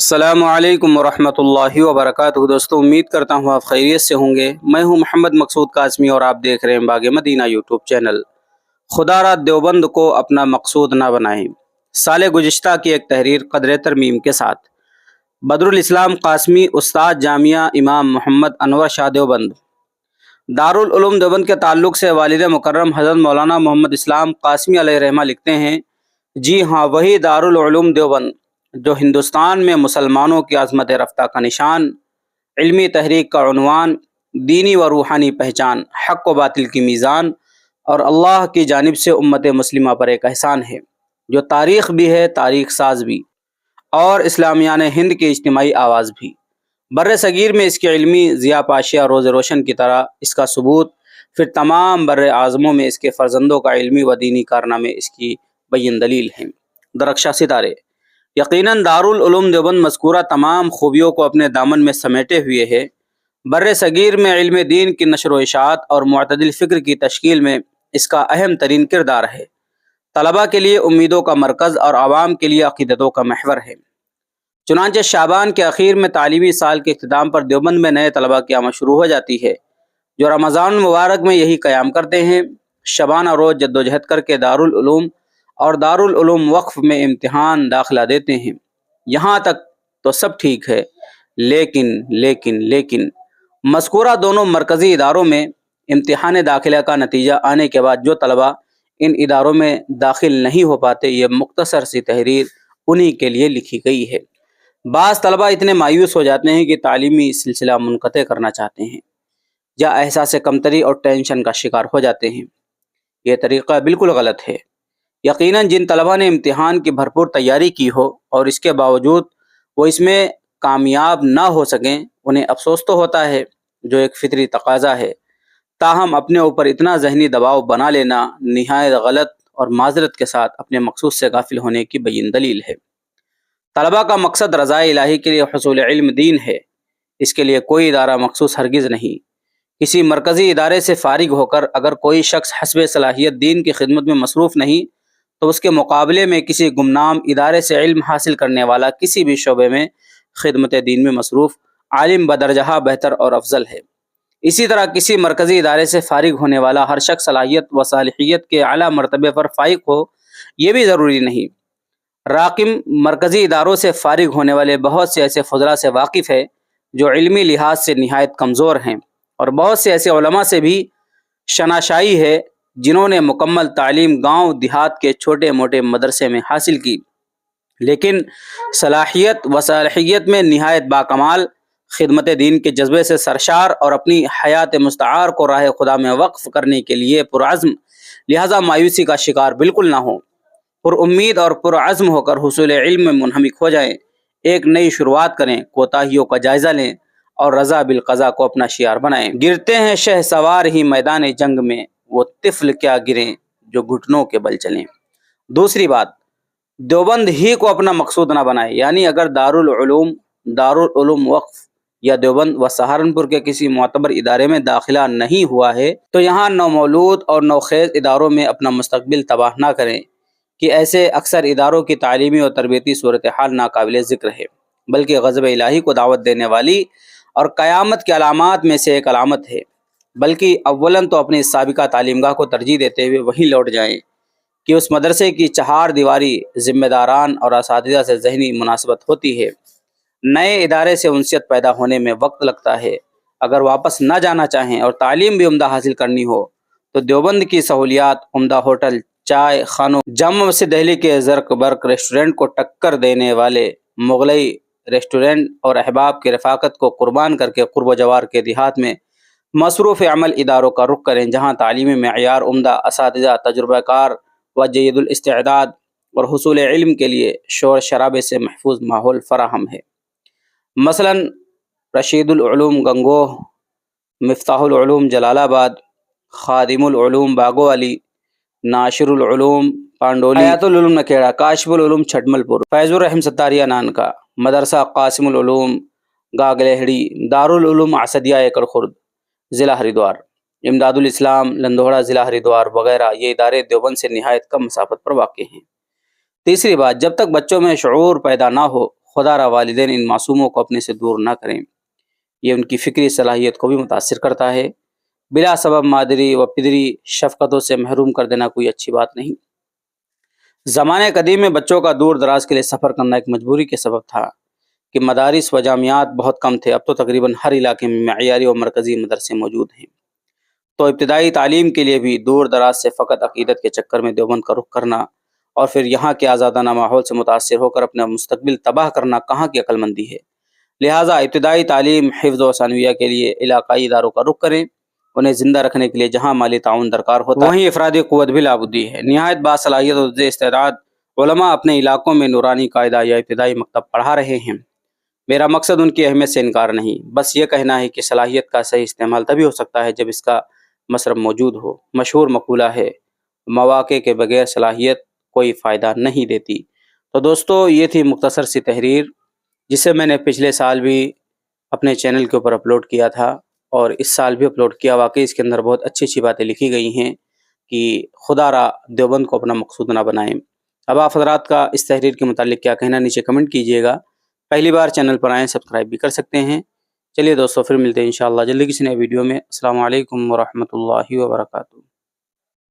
السلام علیکم ورحمۃ اللہ وبرکاتہ دوستوں، امید کرتا ہوں آپ خیریت سے ہوں گے۔ میں ہوں محمد مقصود قاسمی اور آپ دیکھ رہے ہیں باغ مدینہ یوٹیوب چینل۔ خدا را دیوبند کو اپنا مقصود نہ بنائیں۔ سال گزشتہ کی ایک تحریر قدر ترمیم کے ساتھ۔ بدر الاسلام قاسمی، استاد جامعہ امام محمد انور شاہ دیوبند۔ دارالعلوم دیوبند کے تعلق سے والد مکرم حضرت مولانا محمد اسلام قاسمی علیہ رحمہ لکھتے ہیں، جی ہاں، وہی دارالعلوم دیوبند جو ہندوستان میں مسلمانوں کی عظمت رفتہ کا نشان، علمی تحریک کا عنوان، دینی و روحانی پہچان، حق و باطل کی میزان اور اللہ کی جانب سے امت مسلمہ پر ایک احسان ہے، جو تاریخ بھی ہے، تاریخ ساز بھی، اور اسلامیان ہند کی اجتماعی آواز بھی۔ بر صغیر میں اس کی علمی ضیاء پاشیہ روز روشن کی طرح اس کا ثبوت، پھر تمام بر اعظموں میں اس کے فرزندوں کا علمی و دینی کارنامے اس کی بین دلیل ہیں۔ درخشاں ستارے، یقیناً دارالعلوم دیوبند مذکورہ تمام خوبیوں کو اپنے دامن میں سمیٹے ہوئے ہے۔ بر صغیر میں علم دین کی نشر و اشاعت اور معتدل فکر کی تشکیل میں اس کا اہم ترین کردار ہے۔ طلباء کے لیے امیدوں کا مرکز اور عوام کے لیے عقیدتوں کا محور ہے۔ چنانچہ شعبان کے اخیر میں تعلیمی سال کے اختتام پر دیوبند میں نئے طلباء کی آمد شروع ہو جاتی ہے، جو رمضان المبارک میں یہی قیام کرتے ہیں، شبانہ روز جدوجہد کر کے دارالعلوم اور دارالعلوم وقف میں امتحان داخلہ دیتے ہیں۔ یہاں تک تو سب ٹھیک ہے، لیکن مذکورہ دونوں مرکزی اداروں میں امتحان داخلہ کا نتیجہ آنے کے بعد جو طلباء ان اداروں میں داخل نہیں ہو پاتے، یہ مختصر سی تحریر انہی کے لیے لکھی گئی ہے۔ بعض طلباء اتنے مایوس ہو جاتے ہیں کہ تعلیمی سلسلہ منقطع کرنا چاہتے ہیں، یا احساس کمتری اور ٹینشن کا شکار ہو جاتے ہیں۔ یہ طریقہ بالکل غلط ہے۔ یقیناً جن طلباء نے امتحان کی بھرپور تیاری کی ہو اور اس کے باوجود وہ اس میں کامیاب نہ ہو سکیں، انہیں افسوس تو ہوتا ہے، جو ایک فطری تقاضا ہے، تاہم اپنے اوپر اتنا ذہنی دباؤ بنا لینا نہایت غلط اور معذرت کے ساتھ اپنے مقصود سے غافل ہونے کی بین دلیل ہے۔ طلباء کا مقصد رضا الہی کے لیے حصول علم دین ہے، اس کے لیے کوئی ادارہ مخصوص ہرگز نہیں۔ کسی مرکزی ادارے سے فارغ ہو کر اگر کوئی شخص حسب صلاحیت دین کی خدمت میں مصروف نہیں، تو اس کے مقابلے میں کسی گمنام ادارے سے علم حاصل کرنے والا کسی بھی شعبے میں خدمت دین میں مصروف عالم بدرجہ بہتر اور افضل ہے۔ اسی طرح کسی مرکزی ادارے سے فارغ ہونے والا ہر شخص صلاحیت و صالحیت کے اعلیٰ مرتبے پر فائق ہو، یہ بھی ضروری نہیں۔ راقم مرکزی اداروں سے فارغ ہونے والے بہت سے ایسے فضلاء سے واقف ہے جو علمی لحاظ سے نہایت کمزور ہیں، اور بہت سے ایسے علماء سے بھی شناشائی ہے جنہوں نے مکمل تعلیم گاؤں دیہات کے چھوٹے موٹے مدرسے میں حاصل کی، لیکن صلاحیت و صالحیت میں نہایت باکمال، خدمت دین کے جذبے سے سرشار اور اپنی حیات مستعار کو راہ خدا میں وقف کرنے کے لیے پرعزم، لہذا مایوسی کا شکار بالکل نہ ہوں، پر امید اور پرعزم ہو کر حصول علم میں منہمک ہو جائیں، ایک نئی شروعات کریں، کوتاہیوں کا جائزہ لیں اور رضا بالقضا کو اپنا شعار بنائیں۔ گرتے ہیں شہ سوار ہی میدان جنگ میں، وہ طفل کیا گریں جو گھٹنوں کے بل چلیں۔ دوسری بات، دیوبند ہی کو اپنا مقصود نہ بنائے، یعنی اگر دارالعلوم وقف یا دیوبند و سہارنپور کے کسی معتبر ادارے میں داخلہ نہیں ہوا ہے تو یہاں نومولود اور نوخیز اداروں میں اپنا مستقبل تباہ نہ کریں، کہ ایسے اکثر اداروں کی تعلیمی اور تربیتی صورتحال ناقابل ذکر ہے، بلکہ غضب الہی کو دعوت دینے والی اور قیامت کی علامات میں سے ایک علامت ہے۔ بلکہ اولاً تو اپنی سابقہ تعلیم گاہ کو ترجیح دیتے ہوئے وہیں لوٹ جائیں کہ اس مدرسے کی چہار دیواری ذمہ داران اور اساتذہ سے ذہنی مناسبت ہوتی ہے۔ نئے ادارے سے انسیت پیدا ہونے میں وقت لگتا ہے۔ اگر واپس نہ جانا چاہیں اور تعلیم بھی عمدہ حاصل کرنی ہو تو دیوبند کی سہولیات، عمدہ ہوٹل، چائے خانوں، جامع مسجد دہلی کے زرق برق ریسٹورنٹ کو ٹکر دینے والے مغلئی ریسٹورنٹ اور احباب کی رفاقت کو قربان کر کے قرب و جوار کے دیہات میں مصروف عمل اداروں کا رخ کریں، جہاں تعلیمی معیار عمدہ، اساتذہ تجربہ کار و جید الاستعداد اور حصول علم کے لیے شور شرابے سے محفوظ ماحول فراہم ہے۔ مثلا رشید العلوم گنگوہ، مفتاح العلوم جلال آباد، خادم العلوم باگووالی، ناشر العلوم پانڈولی، حیات العلوم نکیڑا، کاشف العلوم چھٹمل پور، فیض الرحیم ستاریہ نانکا، مدرسہ قاسم العلوم گاگلہڑی، دارالعلوم اسدیہ ایکڑ خرد ضلع ہریدوار، امداد الاسلام لندھوڑا ضلع ہریدوار وغیرہ، یہ ادارے دیوبند سے نہایت کم مسافت پر واقع ہیں۔ تیسری بات، جب تک بچوں میں شعور پیدا نہ ہو خدا را والدین ان معصوموں کو اپنے سے دور نہ کریں، یہ ان کی فکری صلاحیت کو بھی متاثر کرتا ہے۔ بلا سبب مادری و پدری شفقتوں سے محروم کر دینا کوئی اچھی بات نہیں۔ زمانے قدیم میں بچوں کا دور دراز کے لیے سفر کرنا ایک مجبوری کے سبب تھا کہ مدارس و جامعات بہت کم تھے۔ اب تو تقریباً ہر علاقے میں معیاری اور مرکزی مدرسے موجود ہیں، تو ابتدائی تعلیم کے لیے بھی دور دراز سے فقط عقیدت کے چکر میں دیوبند کا رخ کرنا اور پھر یہاں کے آزادانہ ماحول سے متاثر ہو کر اپنا مستقبل تباہ کرنا کہاں کی عقل مندی ہے۔ لہٰذا ابتدائی تعلیم، حفظ و ثانویہ کے لیے علاقائی اداروں کا رخ کریں۔ انہیں زندہ رکھنے کے لیے جہاں مالی تعاون درکار ہوتا ہے وہیں افرادی قوت بھی لابدی ہے۔ نہایت باصلاحیت اور ذی استعداد علماء اپنے علاقوں میں نورانی قاعدہ یا ابتدائی مکتب پڑھا رہے ہیں۔ میرا مقصد ان کی اہمیت سے انکار نہیں، بس یہ کہنا ہے کہ صلاحیت کا صحیح استعمال تبھی ہو سکتا ہے جب اس کا مصرف موجود ہو۔ مشہور مقولہ ہے، مواقع کے بغیر صلاحیت کوئی فائدہ نہیں دیتی۔ تو دوستو، یہ تھی مختصر سی تحریر جسے میں نے پچھلے سال بھی اپنے چینل کے اوپر اپلوڈ کیا تھا اور اس سال بھی اپلوڈ کیا۔ واقعی اس کے اندر بہت اچھی اچھی باتیں لکھی گئی ہیں کہ خدا را دیوبند کو اپنا مقصود نہ بنائیں۔ اب آپ حضرات کا اس تحریر کے متعلق کیا کہنا، نیچے کمنٹ کیجئے گا۔ پہلی بار چینل پر آئیں سبسکرائب بھی کر سکتے ہیں۔ چلیے دوستو، پھر ملتے ہیں انشاءاللہ جلدی کسی نئے ویڈیو میں۔ السلام علیکم ورحمۃ اللہ وبرکاتہ۔